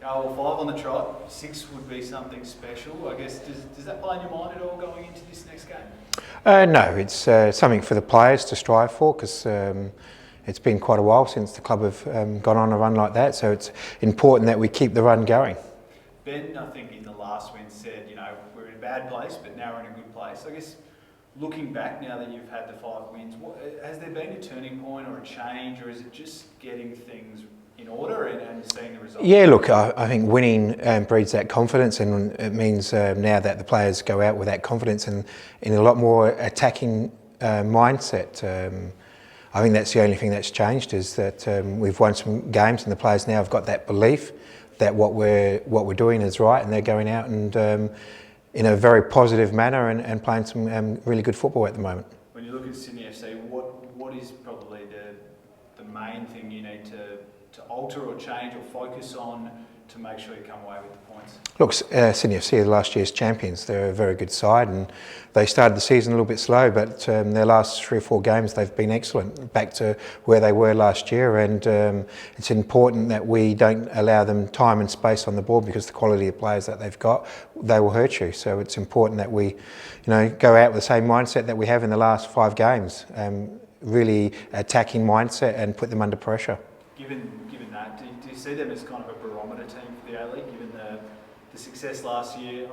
Well, 5 on the trot, 6 would be something special. I guess, does that play in your mind at all going into this next game? No, it's something for the players to strive for, because it's been quite a while since the club have gone on a run like that, so it's important that we keep the run going. Ben, I think in the last win said, we're in a bad place, but now we're in a good place. I guess looking back now that you've had the 5 wins, has there been a turning point or a change, or is it just getting things in order and seeing the results? Yeah, look, I think winning breeds that confidence, and it means now that the players go out with that confidence and in a lot more attacking mindset. I think that's the only thing that's changed, is that we've won some games and the players now have got that belief that what we're doing is right, and they're going out and in a very positive manner and playing some really good football at the moment. When you look at Sydney FC, what is probably the main thing you need to alter or change or focus on to make sure you come away with the points? Look, Sydney FC are last year's champions. They're a very good side, and they started the season a little bit slow, but their last 3 or 4 games they've been excellent, back to where they were last year, and it's important that we don't allow them time and space on the ball, because the quality of players that they've got, they will hurt you. So it's important that we go out with the same mindset that we have in the last 5 games, really attacking mindset, and put them under pressure. Given that, do you see them as kind of a barometer team for the A-League, given the success last year?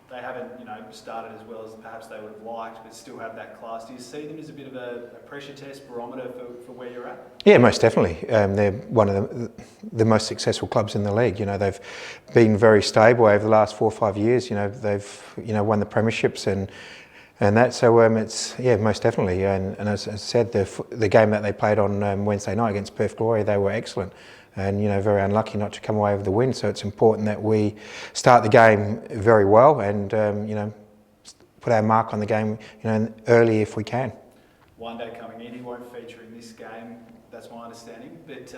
They haven't, started as well as perhaps they would have liked, but still have that class. Do you see them as a bit of a pressure test barometer for where you're at? Yeah, most definitely. They're one of the most successful clubs in the league. They've been very stable over the last 4 or 5 years. They've won the premierships and that, so it's most definitely. And as I said, the game that they played on Wednesday night against Perth Glory, they were excellent, and very unlucky not to come away with the win. So it's important that we start the game very well and put our mark on the game early if we can. One day coming in, he won't feature in this game. That's my understanding. But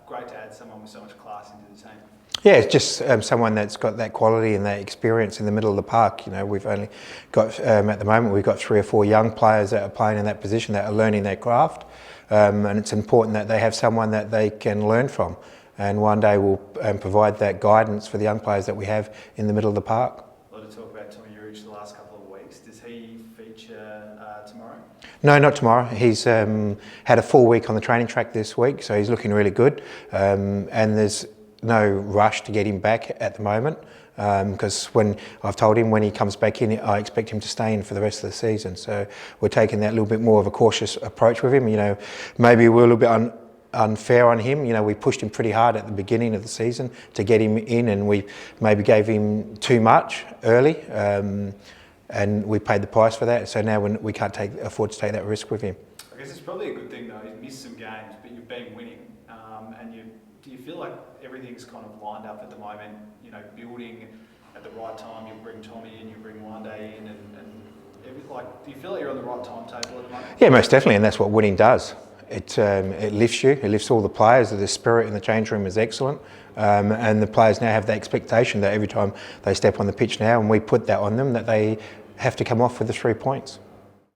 great to add someone with so much class into the team. Yeah, it's just someone that's got that quality and that experience in the middle of the park. We've only got, at the moment, we've got 3 or 4 young players that are playing in that position, that are learning their craft. And it's important that they have someone that they can learn from. And one day we'll provide that guidance for the young players that we have in the middle of the park. A lot of talk about Tommy Urich the last couple of weeks. Does he feature tomorrow? No, not tomorrow. He's had a full week on the training track this week, so he's looking really good. And there's no rush to get him back at the moment, because when I've told him when he comes back in, I expect him to stay in for the rest of the season. So we're taking that little bit more of a cautious approach with him. Maybe we're a little bit unfair on him. We pushed him pretty hard at the beginning of the season to get him in, and we maybe gave him too much early, and we paid the price for that. So now we can't afford to take that risk with him. I guess it's probably a good thing though. He's missed some games, but you've been winning, and do you feel like everything's kind of lined up at the moment? Building at the right time. You bring Tommy in, you bring one day in, and do you feel like you're on the right timetable at the moment? Yeah, most definitely, and that's what winning does. It lifts you. It lifts all the players. The spirit in the change room is excellent, and the players now have the expectation that every time they step on the pitch now, and we put that on them, that they have to come off with the 3 points.